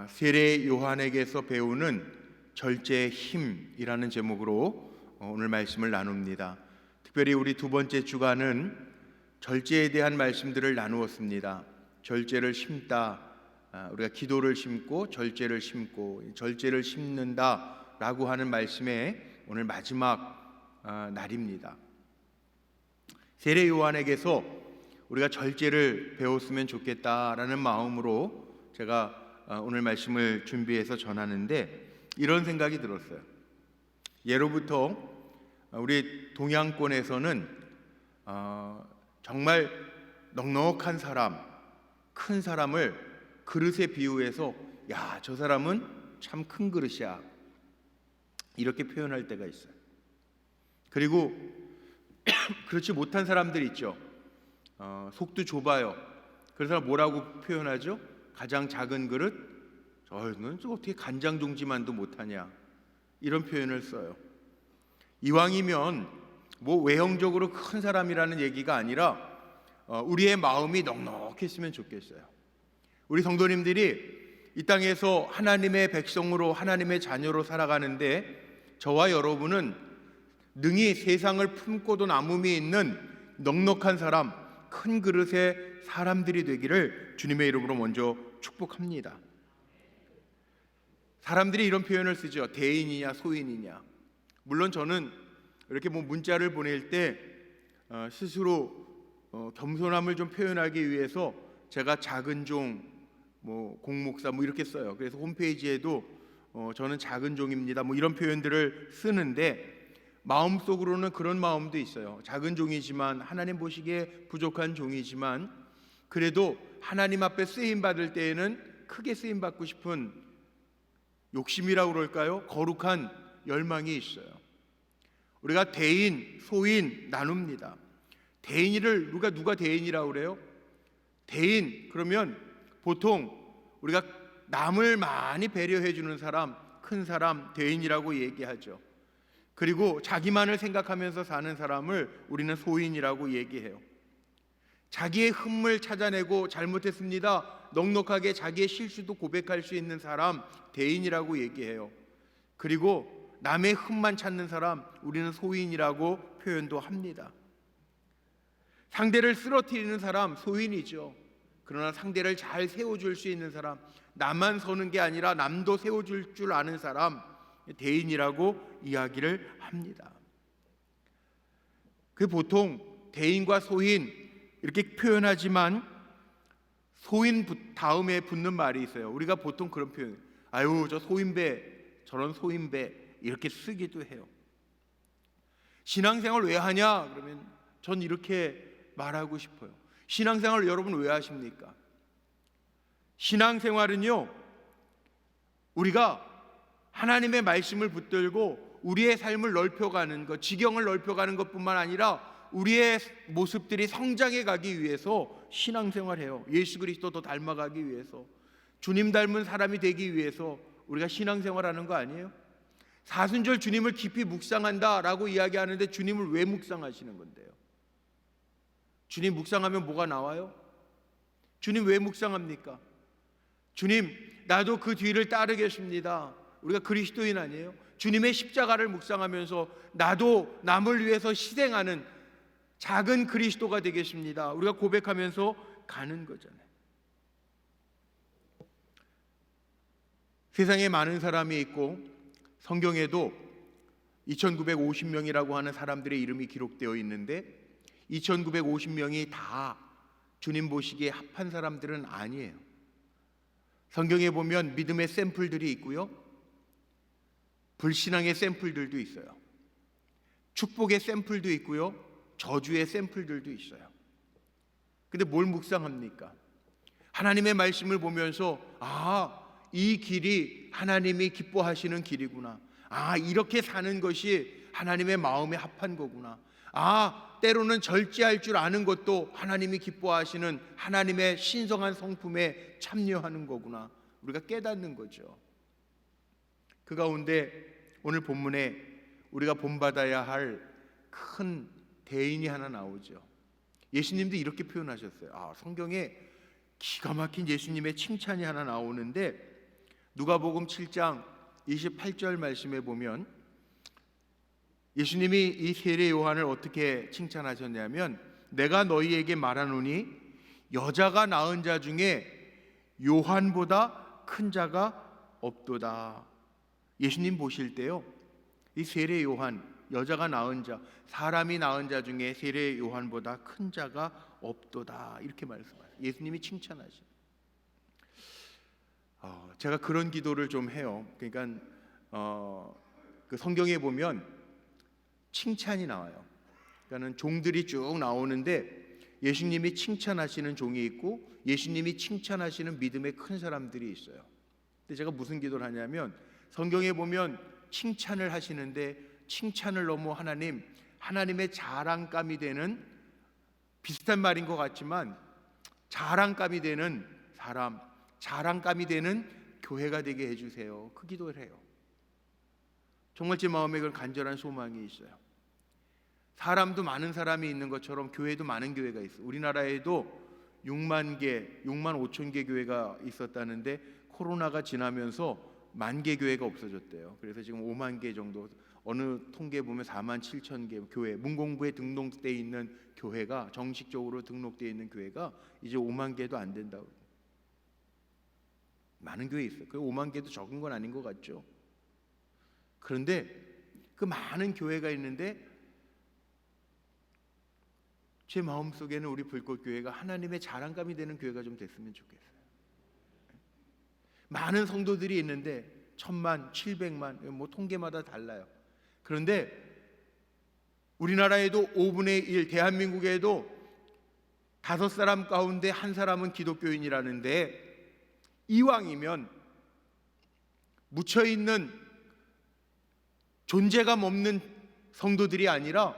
세례 요한에게서 배우는 절제의 힘이라는 제목으로 오늘 말씀을 나눕니다. 특별히 우리 두 번째 주간은 절제에 대한 말씀들을 나누었습니다. 절제를 심다, 우리가 기도를 심고 절제를 심고 절제를 심는다라고 하는 말씀의 오늘 마지막 날입니다. 세례 요한에게서 우리가 절제를 배웠으면 좋겠다라는 마음으로 제가 오늘 말씀을 준비해서 전하는데 이런 생각이 들었어요. 예로부터 우리 동양권에서는 정말 넉넉한 사람, 큰 사람을 그릇에 비유해서 야, 저 사람은 참 큰 그릇이야, 이렇게 표현할 때가 있어요. 그리고 그렇지 못한 사람들 있죠. 속도 좁아요. 그래서 뭐라고 표현하죠? 가장 작은 그릇? 너는 어떻게 간장 종지만도 못하냐, 이런 표현을 써요. 이왕이면 뭐 외형적으로 큰 사람이라는 얘기가 아니라 우리의 마음이 넉넉했으면 좋겠어요. 우리 성도님들이 이 땅에서 하나님의 백성으로, 하나님의 자녀로 살아가는데 저와 여러분은 능히 세상을 품고도 남음이 있는 넉넉한 사람, 큰 그릇의 사람들이 되기를 주님의 이름으로 먼저 축복합니다. 사람들이 이런 표현을 쓰죠. 대인이냐 소인이냐. 물론 저는 이렇게 문자를 보낼 때 스스로 겸손함을 좀 표현하기 위해서 제가 작은 종, 공목사 이렇게 써요. 그래서 홈페이지에도 저는 작은 종입니다 이런 표현들을 쓰는데, 마음속으로는 그런 마음도 있어요. 작은 종이지만, 하나님 보시기에 부족한 종이지만, 그래도 하나님 앞에 쓰임 받을 때에는 크게 쓰임 받고 싶은 욕심이라고 그럴까요? 거룩한 열망이 있어요. 우리가 대인, 소인 나눕니다. 대인을 누가 대인이라고 그래요? 대인 그러면 보통 우리가 남을 많이 배려해 주는 사람, 큰 사람, 대인이라고 얘기하죠. 그리고 자기만을 생각하면서 사는 사람을 우리는 소인이라고 얘기해요. 자기의 흠을 찾아내고 잘못했습니다, 넉넉하게 자기의 실수도 고백할 수 있는 사람, 대인이라고 얘기해요. 그리고 남의 흠만 찾는 사람, 우리는 소인이라고 표현도 합니다. 상대를 쓰러뜨리는 사람, 소인이죠. 그러나 상대를 잘 세워줄 수 있는 사람, 나만 서는 게 아니라 남도 세워줄 줄 아는 사람, 대인이라고 이야기를 합니다. 그 보통 대인과 소인 이렇게 표현하지만 소인 다음에 붙는 말이 있어요. 우리가 보통 그런 표현, 아유 저 소인배, 저런 소인배, 이렇게 쓰기도 해요. 신앙생활 왜 하냐? 그러면 전 이렇게 말하고 싶어요. 신앙생활 여러분 왜 하십니까? 신앙생활은요, 우리가 하나님의 말씀을 붙들고 우리의 삶을 넓혀가는 것, 지경을 넓혀가는 것뿐만 아니라 우리의 모습들이 성장해 가기 위해서 신앙생활해요. 예수 그리스도 더 닮아가기 위해서, 주님 닮은 사람이 되기 위해서 우리가 신앙생활하는 거 아니에요? 사순절 주님을 깊이 묵상한다라고 이야기하는데 주님을 왜 묵상하시는 건데요? 주님 묵상하면 뭐가 나와요? 주님 왜 묵상합니까? 주님, 나도 그 뒤를 따르겠습니다. 우리가 그리스도인 아니에요? 주님의 십자가를 묵상하면서 나도 남을 위해서 희생하는 작은 그리스도가 되겠습니다, 우리가 고백하면서 가는 거잖아요. 세상에 많은 사람이 있고 성경에도 2950명이라고 하는 사람들의 이름이 기록되어 있는데 2950명이 다 주님 보시기에 합한 사람들은 아니에요. 성경에 보면 믿음의 샘플들이 있고요, 불신앙의 샘플들도 있어요. 축복의 샘플도 있고요, 저주의 샘플들도 있어요. 근데 뭘 묵상합니까? 하나님의 말씀을 보면서 이 길이 하나님이 기뻐하시는 길이구나, 이렇게 사는 것이 하나님의 마음에 합한 거구나, 때로는 절제할 줄 아는 것도 하나님이 기뻐하시는 하나님의 신성한 성품에 참여하는 거구나, 우리가 깨닫는 거죠. 그 가운데 오늘 본문에 우리가 본받아야 할 큰 대인이 하나 나오죠. 예수님도 이렇게 표현하셨어요. 성경에 기가 막힌 예수님의 칭찬이 하나 나오는데 누가복음 7장 28절 말씀에 보면 예수님이 이 세례 요한을 어떻게 칭찬하셨냐면 내가 너희에게 말하노니 여자가 낳은 자 중에 요한보다 큰 자가 없도다. 예수님 보실 때요, 이 세례 요한, 여자가 낳은 자, 사람이 낳은 자 중에 세례 요한보다 큰 자가 없도다, 이렇게 말씀하세요. 예수님이 칭찬하시죠. 제가 그런 기도를 좀 해요. 그러니까 그 성경에 보면 칭찬이 나와요. 그러니까는 종들이 쭉 나오는데 예수님이 칭찬하시는 종이 있고 예수님이 칭찬하시는 믿음의 큰 사람들이 있어요. 근데 제가 무슨 기도를 하냐면 성경에 보면 칭찬을 하시는데 칭찬을 너무 하나님의 자랑감이 되는, 비슷한 말인 것 같지만 자랑감이 되는 사람, 자랑감이 되는 교회가 되게 해주세요. 그 기도를 해요. 정말 제 마음에 그런 간절한 소망이 있어요. 사람도 많은 사람이 있는 것처럼 교회도 많은 교회가 있어요. 우리나라에도 6만 5천 개 교회가 있었다는데 코로나가 지나면서 10,000개 교회가 없어졌대요. 그래서 지금 5만 개 정도, 어느 통계 보면 4만 7천 개 교회, 문공부에 등록되어 있는 교회가, 정식적으로 등록되어 있는 교회가 이제 5만 개도 안 된다고. 많은 교회 있어요. 그 5만 개도 적은 건 아닌 것 같죠. 그런데 그 많은 교회가 있는데 제 마음속에는 우리 불꽃교회가 하나님의 자랑감이 되는 교회가 좀 됐으면 좋겠어요. 많은 성도들이 있는데 1,000만, 700만, 뭐 통계마다 달라요. 그런데 우리나라에도 5분의 1, 대한민국에도 5사람 가운데 1사람은 기독교인이라는데, 이왕이면 묻혀있는 존재감 없는 성도들이 아니라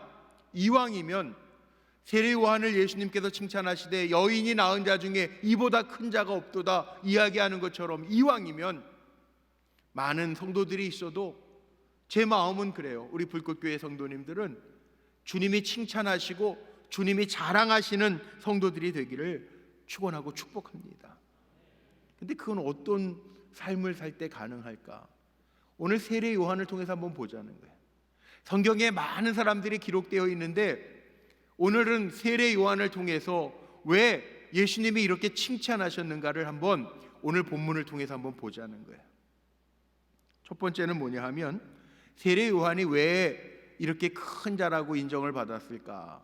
이왕이면 세례 요한을 예수님께서 칭찬하시되 여인이 낳은 자 중에 이보다 큰 자가 없도다 이야기하는 것처럼, 이왕이면 많은 성도들이 있어도 제 마음은 그래요. 우리 불꽃교회 성도님들은 주님이 칭찬하시고 주님이 자랑하시는 성도들이 되기를 축원하고 축복합니다. 근데 그건 어떤 삶을 살 때 가능할까? 오늘 세례 요한을 통해서 한번 보자는 거예요. 성경에 많은 사람들이 기록되어 있는데 오늘은 세례 요한을 통해서 왜 예수님이 이렇게 칭찬하셨는가를 한번 오늘 본문을 통해서 한번 보자는 거예요. 첫 번째는 뭐냐 하면 세례 요한이 왜 이렇게 큰 자라고 인정을 받았을까?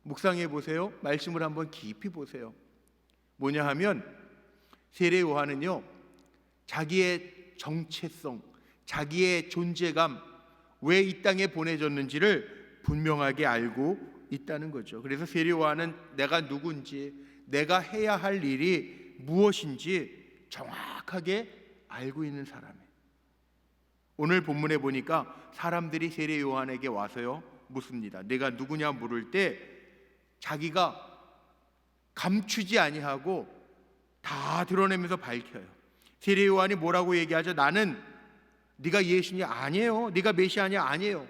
묵상해 보세요. 말씀을 한번 깊이 보세요. 뭐냐 하면 세례 요한은요, 자기의 정체성, 자기의 존재감, 왜 이 땅에 보내졌는지를 분명하게 알고 있다는 거죠. 그래서 세례 요한은 내가 누군지, 내가 해야 할 일이 무엇인지 정확하게 알고 있는 사람이에요. 오늘 본문에 보니까 사람들이 세례 요한에게 와서요 묻습니다. 내가 누구냐 물을 때 자기가 감추지 아니하고 다 드러내면서 밝혀요. 세례 요한이 뭐라고 얘기하죠? 나는 네가 예수냐? 아니에요. 네가 메시아냐? 아니에요.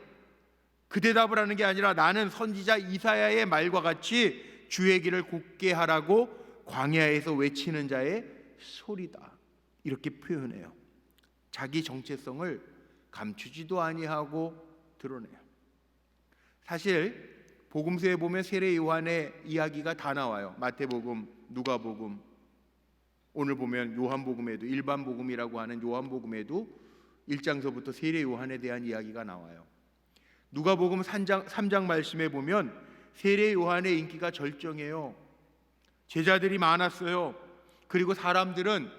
그 대답을 하는 게 아니라 나는 선지자 이사야의 말과 같이 주의 길을 곧게 하라고 광야에서 외치는 자의 소리다, 이렇게 표현해요. 자기 정체성을 감추지도 아니하고 드러내요. 사실 복음서에 보면 세례 요한의 이야기가 다 나와요. 마태복음, 누가복음, 오늘 보면 요한복음에도, 일반 복음이라고 하는 요한복음에도 1장서부터 세례 요한에 대한 이야기가 나와요. 누가복음 3장 말씀에 보면 세례 요한의 인기가 절정해요. 제자들이 많았어요. 그리고 사람들은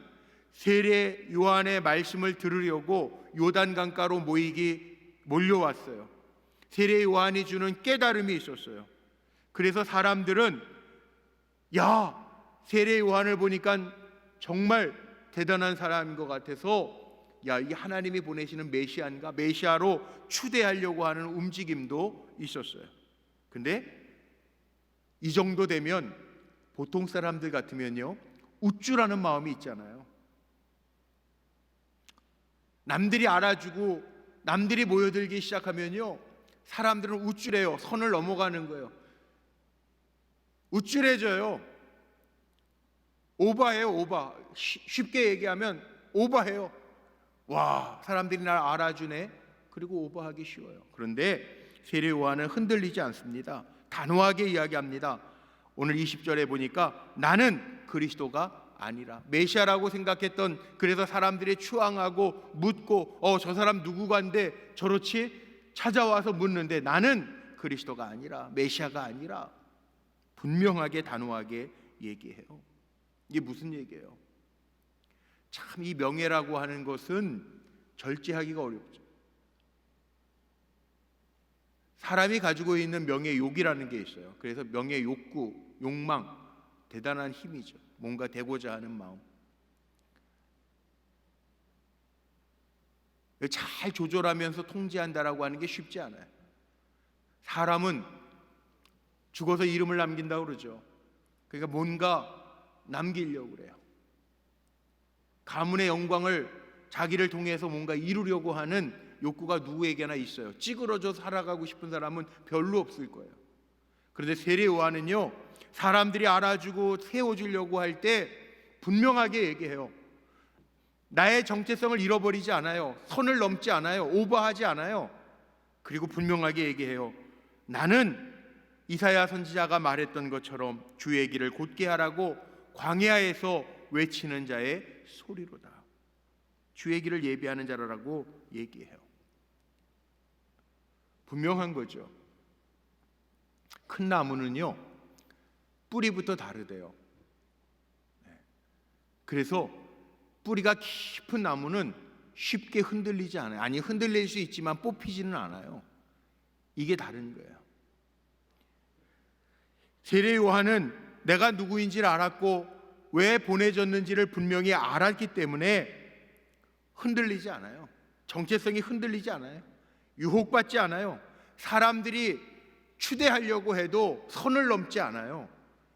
세례 요한의 말씀을 들으려고 요단강가로 몰려왔어요. 세례 요한이 주는 깨달음이 있었어요. 그래서 사람들은 야, 세례 요한을 보니까 정말 대단한 사람인 것 같아서 야, 이 하나님이 보내시는 메시아인가, 메시아로 추대하려고 하는 움직임도 있었어요. 근데 이 정도 되면 보통 사람들 같으면요 우쭐하는 마음이 있잖아요. 남들이 알아주고 남들이 모여들기 시작하면요 사람들은 우쭐해요. 선을 넘어가는 거예요. 우쭐해져요. 오바해요. 오바. 쉽게 얘기하면 오바해요. 와, 사람들이 날 알아주네. 그리고 오버하기 쉬워요. 그런데 세례 요한은 흔들리지 않습니다. 단호하게 이야기합니다. 오늘 20절에 보니까 나는 그리스도가 아니라, 메시아라고 생각했던, 그래서 사람들이 추앙하고 묻고 저 사람 누구간데 저렇지? 찾아와서 묻는데 나는 그리스도가 아니라, 메시아가 아니라 분명하게 단호하게 얘기해요. 이게 무슨 얘기예요? 참 이 명예라고 하는 것은 절제하기가 어렵죠. 사람이 가지고 있는 명예욕이라는 게 있어요. 그래서 명예욕구, 욕망, 대단한 힘이죠. 뭔가 되고자 하는 마음. 잘 조절하면서 통제한다라고 하는 게 쉽지 않아요. 사람은 죽어서 이름을 남긴다고 그러죠. 그러니까 뭔가 남기려고 그래요. 가문의 영광을 자기를 통해서 뭔가 이루려고 하는 욕구가 누구에게나 있어요. 찌그러져 살아가고 싶은 사람은 별로 없을 거예요. 그런데 세례 요한은요, 사람들이 알아주고 세워주려고 할 때 분명하게 얘기해요. 나의 정체성을 잃어버리지 않아요. 선을 넘지 않아요. 오버하지 않아요. 그리고 분명하게 얘기해요. 나는 이사야 선지자가 말했던 것처럼 주의 길을 곧게 하라고 광야에서 외치는 자의 소리로다. 주의 길을 예비하는 자라고 얘기해요. 분명한 거죠. 큰 나무는요, 뿌리부터 다르대요. 그래서 뿌리가 깊은 나무는 쉽게 흔들리지 않아요. 아니, 흔들릴 수 있지만 뽑히지는 않아요. 이게 다른 거예요. 세례 요한은 내가 누구인지를 알았고 왜 보내졌는지를 분명히 알았기 때문에 흔들리지 않아요. 정체성이 흔들리지 않아요. 유혹받지 않아요. 사람들이 추대하려고 해도 선을 넘지 않아요.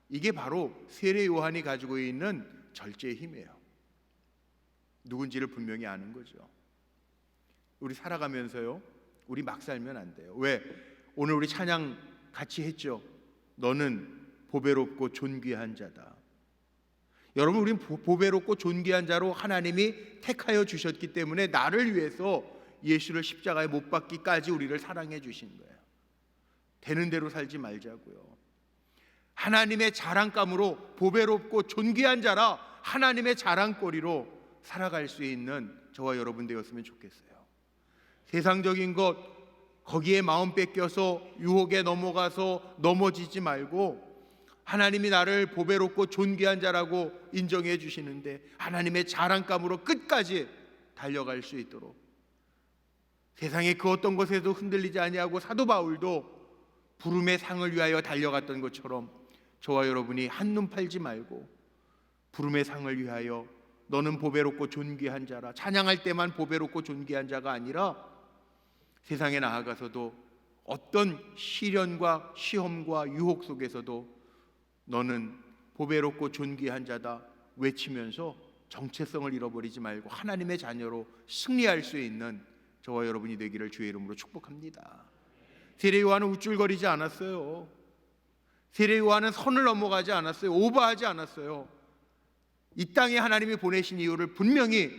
이게 바로 세례 요한이 가지고 있는 절제의 힘이에요. 누군지를 분명히 아는 거죠. 우리 살아가면서요, 우리 막 살면 안 돼요. 왜? 오늘 우리 찬양 같이 했죠. 너는 보배롭고 존귀한 자다. 여러분, 우린 보배롭고 존귀한 자로 하나님이 택하여 주셨기 때문에 나를 위해서 예수를 십자가에 못 박기까지 우리를 사랑해 주신 거예요. 되는 대로 살지 말자고요. 하나님의 자랑감으로 보배롭고 존귀한 자라 하나님의 자랑거리로 살아갈 수 있는 저와 여러분 되었으면 좋겠어요. 세상적인 것 거기에 마음 뺏겨서 유혹에 넘어가서 넘어지지 말고 하나님이 나를 보배롭고 존귀한 자라고 인정해 주시는데 하나님의 자랑감으로 끝까지 달려갈 수 있도록, 세상의 그 어떤 것에도 흔들리지 아니하고 사도 바울도 부름의 상을 위하여 달려갔던 것처럼 저와 여러분이 한눈 팔지 말고 부름의 상을 위하여, 너는 보배롭고 존귀한 자라, 찬양할 때만 보배롭고 존귀한 자가 아니라 세상에 나아가서도 어떤 시련과 시험과 유혹 속에서도 너는 보배롭고 존귀한 자다 외치면서 정체성을 잃어버리지 말고 하나님의 자녀로 승리할 수 있는 저와 여러분이 되기를 주의 이름으로 축복합니다. 세례 요한은 우쭐거리지 않았어요. 세례 요한은 선을 넘어가지 않았어요. 오버하지 않았어요. 이 땅에 하나님이 보내신 이유를 분명히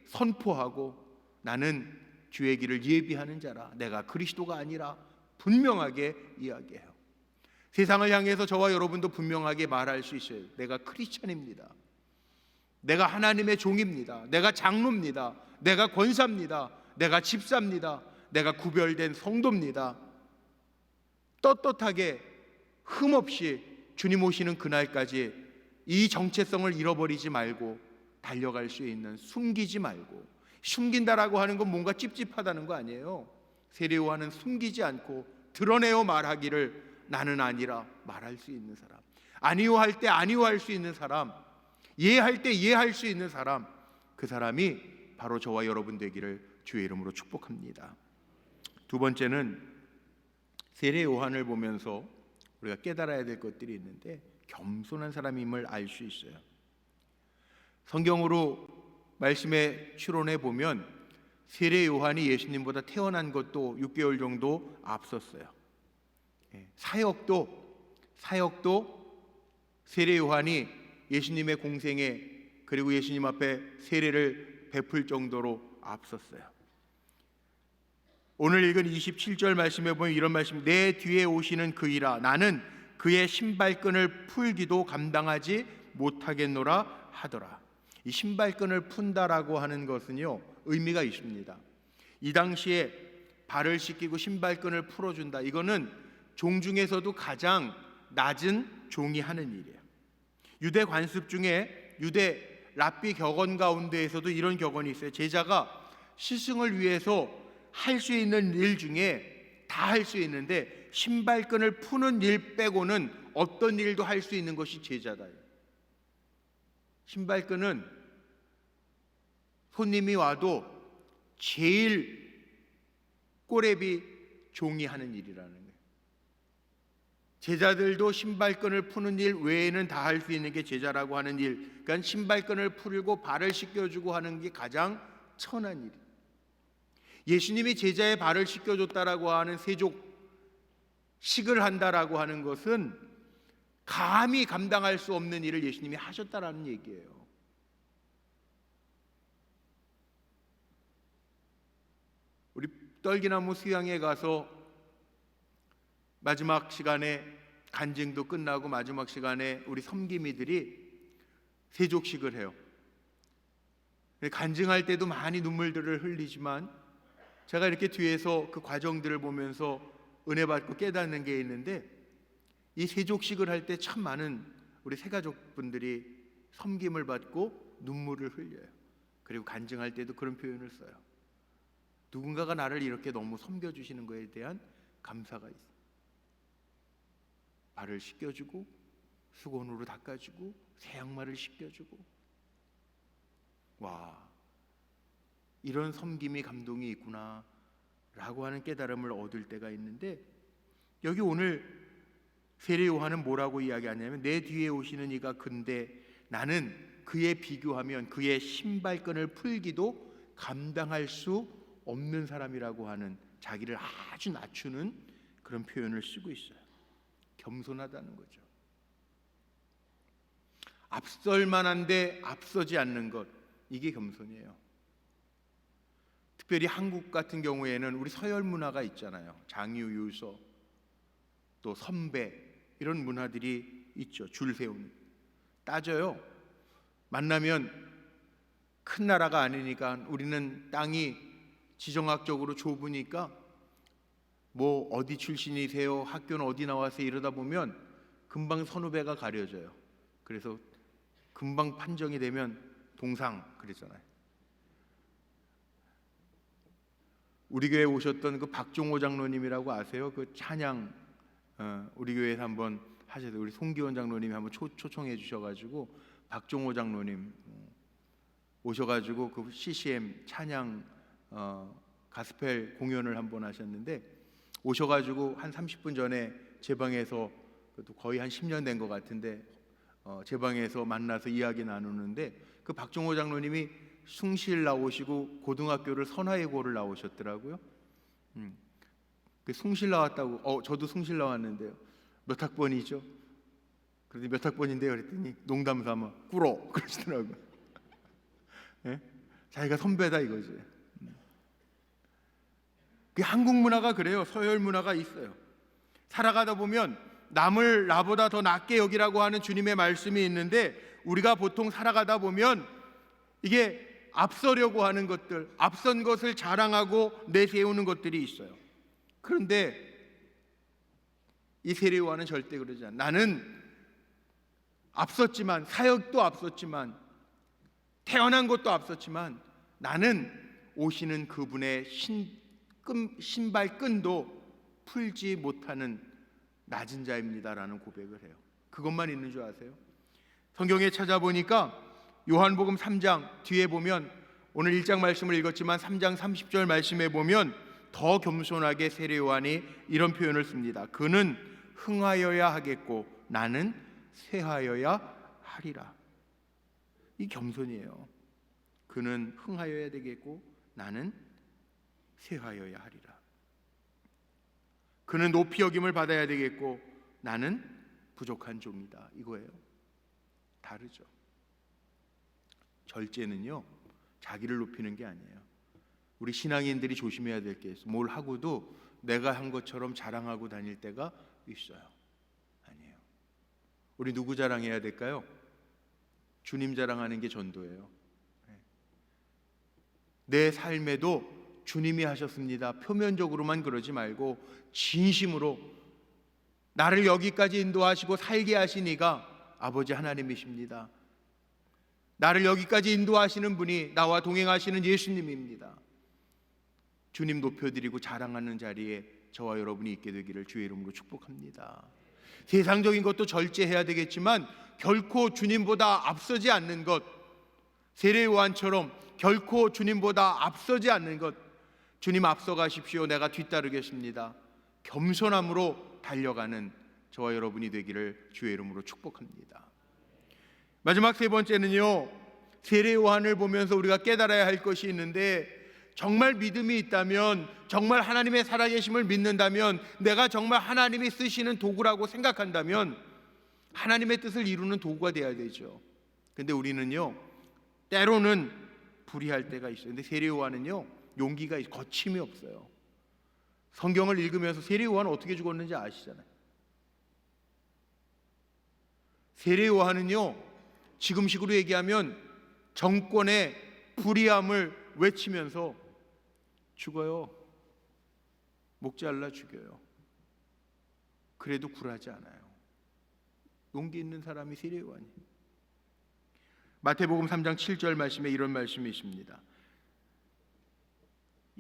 선포하고 나는 주의 길을 예비하는 자라, 내가 그리스도가 아니라 분명하게 이야기해요. 세상을 향해서 저와 여러분도 분명하게 말할 수 있어요. 내가 크리스천입니다. 내가 하나님의 종입니다. 내가 장로입니다. 내가 권사입니다. 내가 집사입니다. 내가 구별된 성도입니다. 떳떳하게 흠없이 주님 오시는 그날까지 이 정체성을 잃어버리지 말고 달려갈 수 있는, 숨기지 말고, 숨긴다라고 하는 건 뭔가 찝찝하다는 거 아니에요. 세례 요한은 숨기지 않고 드러내어 말하기를 나는 아니라 말할 수 있는 사람, 아니요 할 때 아니요 할 수 있는 사람, 예할 때 예할 수 있는 사람, 그 사람이 바로 저와 여러분 되기를 주의 이름으로 축복합니다. 두 번째는 세례 요한을 보면서 우리가 깨달아야 될 것들이 있는데 겸손한 사람임을 알 수 있어요. 성경으로 말씀에 추론해 보면 세례 요한이 예수님보다 태어난 것도 6개월 정도 앞섰어요. 사역도 세례 요한이 예수님의 공생에, 그리고 예수님 앞에 세례를 베풀 정도로 앞섰어요. 오늘 읽은 27절 말씀에 보면 이런 말씀, 내 뒤에 오시는 그이라 나는 그의 신발끈을 풀기도 감당하지 못하겠노라 하더라. 이 신발끈을 푼다라고 하는 것은요, 의미가 있습니다. 이 당시에 발을 씻기고 신발끈을 풀어준다, 이거는 종 중에서도 가장 낮은 종이 하는 일이에요. 유대 관습 중에 유대 랍비 격언 가운데에서도 이런 격언이 있어요. 제자가 스승을 위해서 할 수 있는 일 중에 다 할 수 있는데 신발끈을 푸는 일 빼고는 어떤 일도 할 수 있는 것이 제자다. 신발끈은 손님이 와도 제일 꼬레비 종이 하는 일이라는 거예요. 제자들도 신발끈을 푸는 일 외에는 다 할 수 있는 게 제자라고 하는 일, 그러니까 신발끈을 풀고 발을 씻겨주고 하는 게 가장 천한 일이에요. 예수님이 제자의 발을 씻겨줬다라고 하는 세족식을 한다라고 하는 것은 감히 감당할 수 없는 일을 예수님이 하셨다라는 얘기예요. 우리 떨기나무 수양에 가서 마지막 시간에 간증도 끝나고 마지막 시간에 우리 섬기미들이 세족식을 해요. 간증할 때도 많이 눈물들을 흘리지만 제가 이렇게 뒤에서 그 과정들을 보면서 은혜 받고 깨닫는 게 있는데, 이 세족식을 할 때 참 많은 우리 새가족분들이 섬김을 받고 눈물을 흘려요. 그리고 간증할 때도 그런 표현을 써요. 누군가가 나를 이렇게 너무 섬겨주시는 것에 대한 감사가 있어요. 발을 씻겨주고 수건으로 닦아주고 새 양말을 씻겨주고, 와, 이런 섬김이 감동이 있구나 라고 하는 깨달음을 얻을 때가 있는데, 여기 오늘 세례 요한은 뭐라고 이야기하냐면 내 뒤에 오시는 이가 근데 나는 그에 비교하면 그의 신발끈을 풀기도 감당할 수 없는 사람이라고 하는, 자기를 아주 낮추는 그런 표현을 쓰고 있어요. 겸손하다는 거죠. 앞설 만한데 앞서지 않는 것, 이게 겸손이에요. 특별히 한국 같은 경우에는 우리 서열 문화가 있잖아요. 장유, 유서, 또 선배, 이런 문화들이 있죠. 줄 세우는, 따져요. 만나면 큰 나라가 아니니까, 우리는 땅이 지정학적으로 좁으니까 뭐 어디 출신이세요, 학교는 어디 나와서, 이러다 보면 금방 선후배가 가려져요. 그래서 금방 판정이 되면 동상 그랬잖아요. 우리 교회 오셨던 그 박종호 장로님이라고 아세요? 그 찬양 우리 교회에서 한번 하셔서 우리 송기원 장로님이 한번 초청해 주셔가지고 박종호 장로님 오셔가지고 그 CCM 찬양 가스펠 공연을 한번 하셨는데, 오셔가지고 한 30분 전에 제 방에서, 거의 한 10년 된 것 같은데 제 방에서 만나서 이야기 나누는데, 그 박종호 장로님이 숭실 나오시고 고등학교를 선화예고를 나오셨더라고요. 그 숭실 나왔다고, 저도 숭실 나왔는데요. 몇 학번이죠? 그랬더니 몇 학번인데요? 그랬더니 농담 삼아 꿇어 그러시더라고요. 예? 자기가 선배다 이거지. 그 한국 문화가 그래요. 서열 문화가 있어요. 살아가다 보면 남을 나보다 더 낫게 여기라고 하는 주님의 말씀이 있는데, 우리가 보통 살아가다 보면 이게 앞서려고 하는 것들, 앞선 것을 자랑하고 내세우는 것들이 있어요. 그런데 이 세례 요한은 절대 그러지 않아요. 나는 앞섰지만, 사역도 앞섰지만, 태어난 것도 앞섰지만, 나는 오시는 그분의 신발끈도 풀지 못하는 낮은 자입니다라는 고백을 해요. 그것만 있는 줄 아세요? 성경에 찾아보니까 요한복음 3장 뒤에 보면, 오늘 1장 말씀을 읽었지만 3장 30절 말씀에 보면 더 겸손하게 세례 요한이 이런 표현을 씁니다. 그는 흥하여야 하겠고 나는 쇠하여야 하리라. 이 겸손이에요. 그는 흥하여야 되겠고 나는 쇠하여야 하리라. 그는 높이 여김을 받아야 되겠고 나는 부족한 종이다, 이거예요. 다르죠. 절제는요, 자기를 높이는 게 아니에요. 우리 신앙인들이 조심해야 될 게 있어요. 뭘 하고도 내가 한 것처럼 자랑하고 다닐 때가 있어요. 아니에요. 우리 누구 자랑해야 될까요? 주님 자랑하는 게 전도예요. 내 삶에도 주님이 하셨습니다. 표면적으로만 그러지 말고 진심으로 나를 여기까지 인도하시고 살게 하신 이가 아버지 하나님이십니다. 나를 여기까지 인도하시는 분이 나와 동행하시는 예수님입니다. 주님 높여드리고 자랑하는 자리에 저와 여러분이 있게 되기를 주의 이름으로 축복합니다. 세상적인 것도 절제해야 되겠지만 결코 주님보다 앞서지 않는 것, 세례 요한처럼 결코 주님보다 앞서지 않는 것, 주님 앞서가십시오, 내가 뒤따르겠습니다, 겸손함으로 달려가는 저와 여러분이 되기를 주의 이름으로 축복합니다. 마지막 세 번째는요, 세례 요한을 보면서 우리가 깨달아야 할 것이 있는데, 정말 믿음이 있다면, 정말 하나님의 살아계심을 믿는다면, 내가 정말 하나님이 쓰시는 도구라고 생각한다면 하나님의 뜻을 이루는 도구가 되어야 되죠. 근데 우리는요, 때로는 불의할 때가 있어요. 근데 세례 요한은요, 용기가 있어요. 거침이 없어요. 성경을 읽으면서 세례 요한은 어떻게 죽었는지 아시잖아요. 세례 요한은요, 지금식으로 얘기하면 정권의 불의함을 외치면서 죽어요. 목 잘라 죽여요. 그래도 굴하지 않아요. 용기 있는 사람이 세례 요한이에요. 마태복음 3장 7절 말씀에 이런 말씀이 있습니다.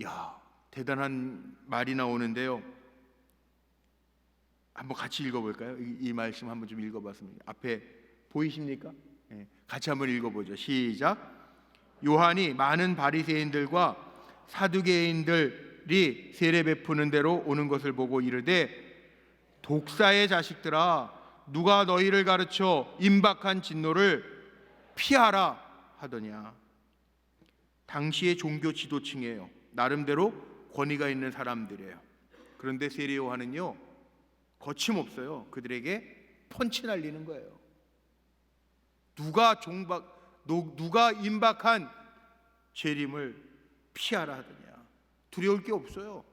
야, 대단한 말이 나오는데요, 한번 같이 읽어볼까요? 이 말씀 한번 좀 읽어봤습니다. 앞에 보이십니까? 네, 같이 한번 읽어보죠. 시작. 요한이 많은 바리새인들과 사두개인들이 세례 베푸는 대로 오는 것을 보고 이르되, 독사의 자식들아, 누가 너희를 가르쳐 임박한 진노를 피하라 하더냐. 당시의 종교 지도층이에요. 나름대로 권위가 있는 사람들이에요. 그런데 세례 요한은요, 거침없어요. 그들에게 펀치 날리는 거예요. 누가 임박한 재림을 피하라 하더냐. 두려울 게 없어요.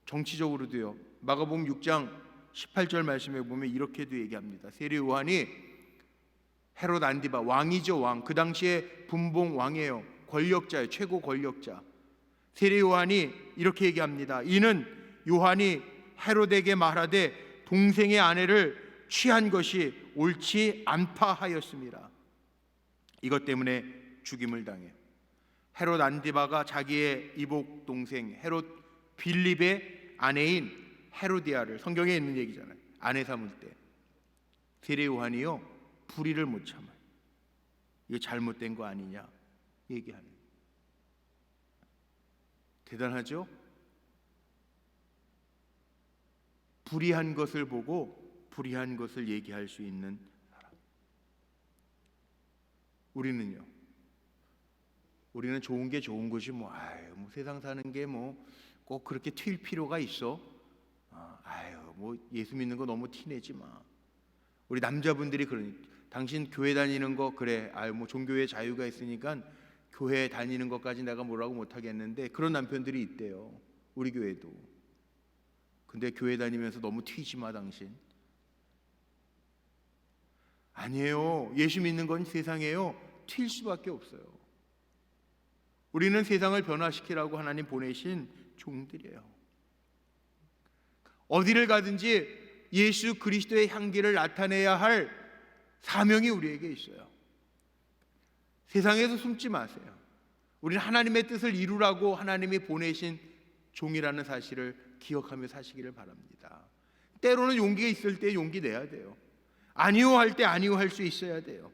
정치적으로도요, 마가복음 6장 18절 말씀에 보면 이렇게도 얘기합니다. 세례 요한이 헤롯 안디바, 왕이죠, 왕. 그 당시에 분봉 왕이에요. 권력자예요. 최고 권력자. 세례 요한이 이렇게 얘기합니다. 이는 요한이 헤롯에게 말하되 동생의 아내를 취한 것이 옳지 않다 하였습니다. 이것 때문에 죽임을 당해요. 헤롯 안디바가 자기의 이복 동생 헤롯 빌립의 아내인 헤로디아를, 성경에 있는 얘기잖아요, 아내 삼을 때 세례 요한이요, 불의를 못 참아요. 이거 잘못된 거 아니냐 얘기하는. 대단하죠? 불의한 것을 보고 불의한 것을 얘기할 수 있는 사람. 우리는 좋은 게 좋은 것이 뭐 세상 사는 게 뭐 꼭 그렇게 튈 필요가 있어? 뭐 예수 믿는 거 너무 티내지 마. 우리 남자분들이 그러니, 당신 교회 다니는 거 그래, 뭐 종교의 자유가 있으니까 교회 다니는 것까지 내가 뭐라고 못하겠는데, 그런 남편들이 있대요, 우리 교회도. 근데 교회 다니면서 너무 튀지 마 당신. 아니에요. 예수 믿는 건 세상에요, 튈 수밖에 없어요. 우리는 세상을 변화시키라고 하나님 보내신 종들이에요. 어디를 가든지 예수 그리스도의 향기를 나타내야 할 사명이 우리에게 있어요. 세상에서 숨지 마세요. 우리는 하나님의 뜻을 이루라고 하나님이 보내신 종이라는 사실을 기억하며 사시기를 바랍니다. 때로는 용기가 있을 때 용기 내야 돼요. 아니요 할 때 아니요 할 수 있어야 돼요.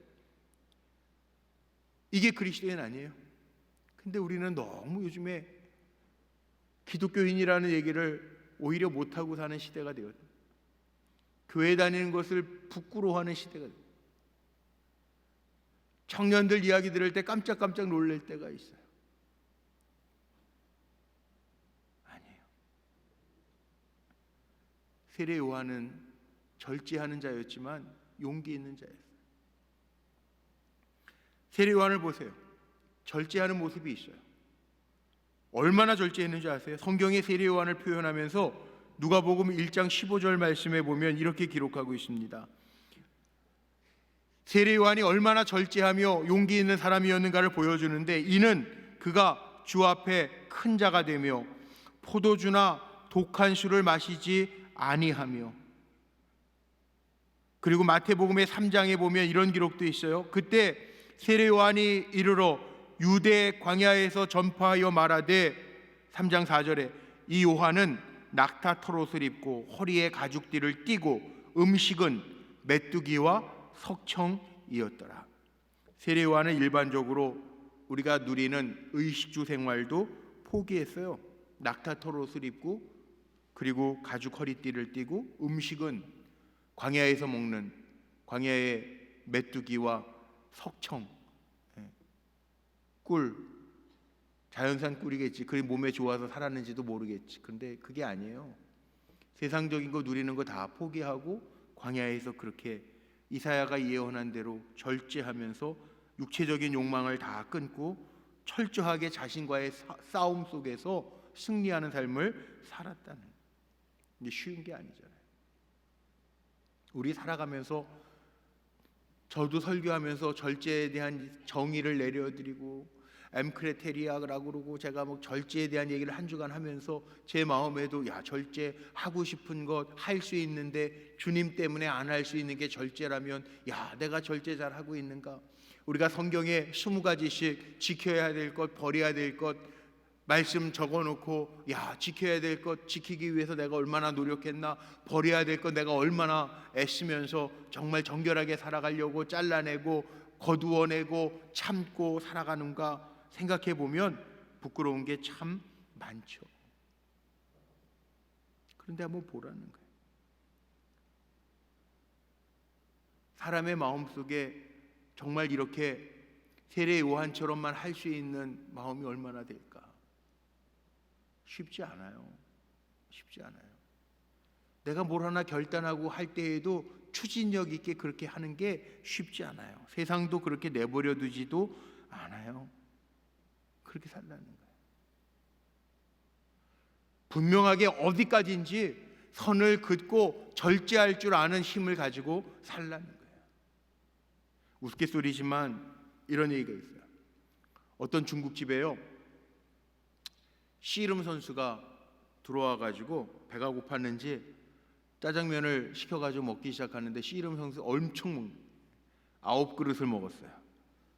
이게 그리스도인 아니에요? 근데 우리는 너무 요즘에 기독교인이라는 얘기를 오히려 못하고 사는 시대가 되거든요. 교회 다니는 것을 부끄러워하는 시대가 돼요. 청년들 이야기 들을 때 깜짝깜짝 놀랄 때가 있어요. 아니에요. 세례 요한은 절제하는 자였지만 용기 있는 자였어요. 세례 요한을 보세요. 절제하는 모습이 있어요. 얼마나 절제했는지 아세요? 성경의 세례 요한을 표현하면서 누가복음 1장 15절 말씀에 보면 이렇게 기록하고 있습니다. 세례 요한이 얼마나 절제하며 용기 있는 사람이었는가를 보여주는데, 이는 그가 주 앞에 큰 자가 되며 포도주나 독한 술을 마시지 아니하며. 그리고 마태복음의 3장에 보면 이런 기록도 있어요. 그때 세례 요한이 이르러 유대 광야에서 전파하여 말하되, 3장 4절에 이 요한은 낙타 털옷을 입고 허리에 가죽띠를 띠고 음식은 메뚜기와 석청이었더라. 세례 요한은 일반적으로 우리가 누리는 의식주 생활도 포기했어요. 낙타 털옷을 입고 그리고 가죽 허리띠를 띠고 음식은 광야에서 먹는 광야의 메뚜기와 석청, 꿀, 자연산 꿀이겠지. 그게 몸에 좋아서 살았는지도 모르겠지. 근데 그게 아니에요. 세상적인 거 누리는 거 다 포기하고 광야에서 그렇게 이사야가 예언한 대로 절제하면서 육체적인 욕망을 다 끊고 철저하게 자신과의 싸움 속에서 승리하는 삶을 살았다는, 이게 쉬운 게 아니잖아요. 우리 살아가면서 저도 설교하면서 절제에 대한 정의를 내려드리고 엠크레테리아라고 그러고 제가 뭐 절제에 대한 얘기를 한 주간 하면서 제 마음에도 야, 절제하고 싶은 것 할 수 있는데 주님 때문에 안 할 수 있는 게 절제라면 야, 내가 절제 잘 하고 있는가? 우리가 성경에 20가지씩 지켜야 될 것, 버려야 될 것 말씀 적어놓고, 야, 지켜야 될 것 지키기 위해서 내가 얼마나 노력했나, 버려야 될 것 내가 얼마나 애쓰면서 정말 정결하게 살아가려고 잘라내고 거두어내고 참고 살아가는가 생각해 보면 부끄러운 게 참 많죠. 그런데 한번 보라는 거예요. 사람의 마음속에 정말 이렇게 세례 요한처럼만 할 수 있는 마음이 얼마나 될까? 쉽지 않아요. 쉽지 않아요. 내가 뭘 하나 결단하고 할 때에도 추진력 있게 그렇게 하는 게 쉽지 않아요. 세상도 그렇게 내버려 두지도 않아요. 그렇게 살라는 거예요. 분명하게 어디까지인지 선을 긋고 절제할 줄 아는 힘을 가지고 살라는 거예요. 우스갯소리지만 이런 얘기가 있어요. 어떤 중국집에요, 씨름 선수가 들어와 가지고 배가 고팠는지 짜장면을 시켜가지고 먹기 시작하는데 씨름 선수 엄청 먹는 9그릇을 먹었어요.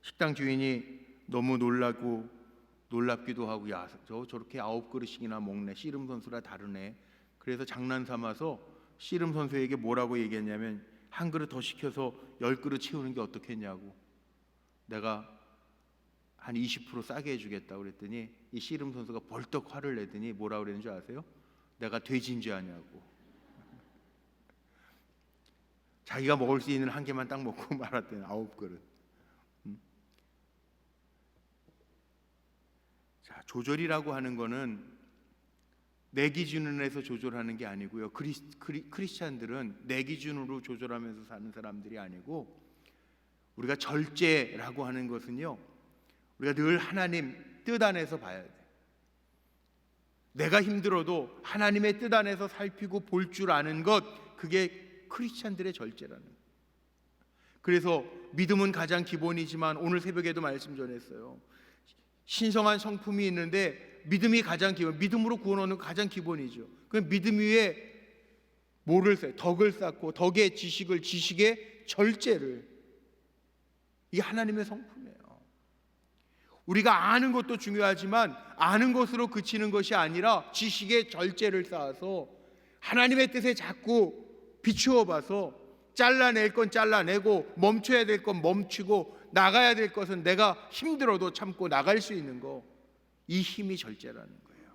식당 주인이 너무 놀랍기도 하고, 야, 저렇게 9그릇씩이나 먹네, 씨름 선수라 다르네. 그래서 장난 삼아서 씨름 선수에게 뭐라고 얘기했냐면, 한 그릇 더 시켜서 10그릇 채우는 게 어떻겠냐고, 내가 한 20% 싸게 해주겠다고 그랬더니 이 씨름 선수가 벌떡 화를 내더니 뭐라고 그랬는 줄 아세요? 내가 돼지인 줄 아냐고. 자기가 먹을 수 있는 한 개만 딱 먹고 말았대요. 9그릇. 자, 조절이라고 하는 거는 내 기준에서 조절하는 게 아니고요. 크리스찬들은 내 기준으로 조절하면서 사는 사람들이 아니고, 우리가 절제라고 하는 것은요, 우리가 늘 하나님 뜻 안에서 봐야 돼. 내가 힘들어도 하나님의 뜻 안에서 살피고 볼 줄 아는 것, 그게 크리스찬들의 절제라는 거예요. 그래서 믿음은 가장 기본이지만 오늘 새벽에도 말씀 전했어요. 신성한 성품이 있는데 믿음이 가장 기본, 믿음으로 구원 얻는 가장 기본이죠. 그 믿음 위에 뭐를 쌓고, 덕을 쌓고, 덕의 지식을, 지식의 절제를, 이게 하나님의 성품이에요. 우리가 아는 것도 중요하지만 아는 것으로 그치는 것이 아니라 지식의 절제를 쌓아서 하나님의 뜻에 자꾸 비추어 봐서 잘라낼 건 잘라내고 멈춰야 될 건 멈추고 나가야 될 것은 내가 힘들어도 참고 나갈 수 있는 거, 이 힘이 절제라는 거예요.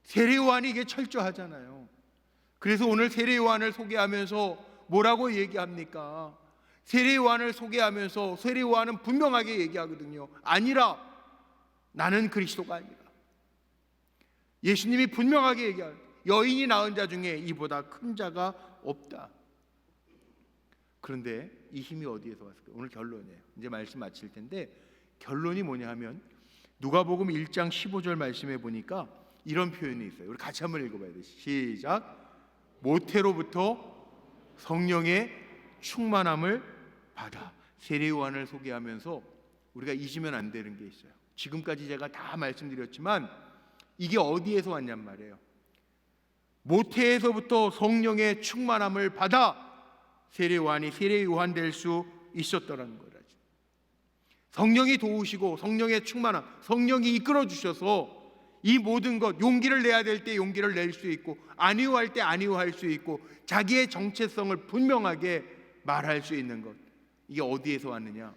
세례 요한이 이게 철저하잖아요. 그래서 오늘 세례 요한을 소개하면서 뭐라고 얘기합니까? 세례 요한을 소개하면서 세례 요한은 분명하게 얘기하거든요. 아니라, 나는 그리스도가 아니라. 예수님이 분명하게 얘기합니다. 여인이 낳은 자 중에 이보다 큰 자가 없다. 그런데 이 힘이 어디에서 왔을까요? 오늘 결론이에요. 이제 말씀 마칠 텐데 결론이 뭐냐 하면 누가복음 1장 15절 말씀에 보니까 이런 표현이 있어요. 우리 같이 한번 읽어봐야 돼요. 시작. 모태로부터 성령의 충만함을 받아. 세례 요한을 소개하면서 우리가 잊으면 안 되는 게 있어요. 지금까지 제가 다 말씀드렸지만 이게 어디에서 왔냔 말이에요. 모태에서부터 성령의 충만함을 받아 세례 요한이 세례 요한 될 수 있었더라는 거라죠. 성령이 도우시고 성령의 충만함, 성령이 이끌어 주셔서 이 모든 것, 용기를 내야 될 때 용기를 낼 수 있고 아니오할 때 아니오할 수 있고 자기의 정체성을 분명하게 말할 수 있는 것, 이게 어디에서 왔느냐?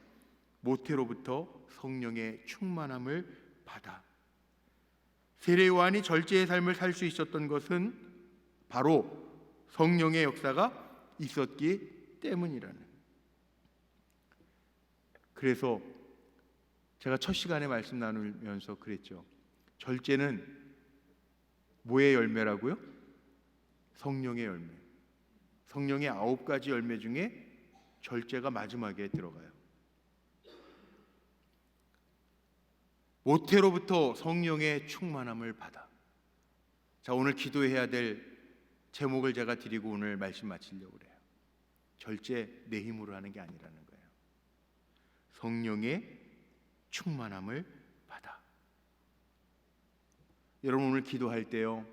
모태로부터 성령의 충만함을 받아. 세례 요한이 절제의 삶을 살 수 있었던 것은 바로 성령의 역사가 있었기 때문이라는. 그래서 제가 첫 시간에 말씀 나누면서 그랬죠. 절제는 뭐의 열매라고요? 성령의 열매. 성령의 9가지 열매 중에 절제가 마지막에 들어가요. 모태로부터 성령의 충만함을 받아. 자, 오늘 기도해야 될 제목을 제가 드리고 오늘 말씀 마치려고 그래요. 절제 내 힘으로 하는 게 아니라는 거예요. 성령의 충만함을 받아. 여러분 오늘 기도할 때요,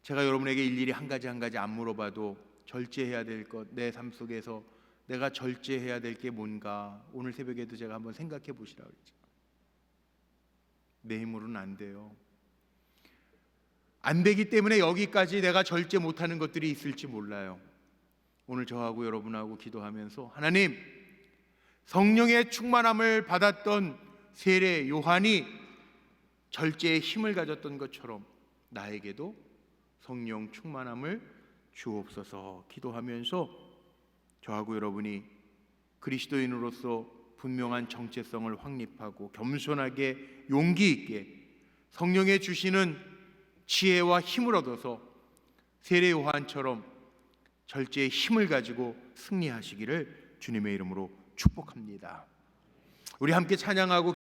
제가 여러분에게 일일이 한 가지 안 물어봐도 절제해야 될 것, 내 삶 속에서 내가 절제해야 될 게 뭔가 오늘 새벽에도 제가 한번 생각해 보시라고 그랬죠. 내 힘으로는 안 돼요. 안 되기 때문에 여기까지 내가 절제 못하는 것들이 있을지 몰라요. 오늘 저하고 여러분하고 기도하면서 하나님, 성령의 충만함을 받았던 세례 요한이 절제의 힘을 가졌던 것처럼 나에게도 성령 충만함을 주옵소서 기도하면서 저하고 여러분이 그리스도인으로서 분명한 정체성을 확립하고 겸손하게 용기 있게 성령의 주시는 지혜와 힘을 얻어서 세례 요한처럼 절제의 힘을 가지고 승리하시기를 주님의 이름으로 축복합니다. 우리 함께 찬양하고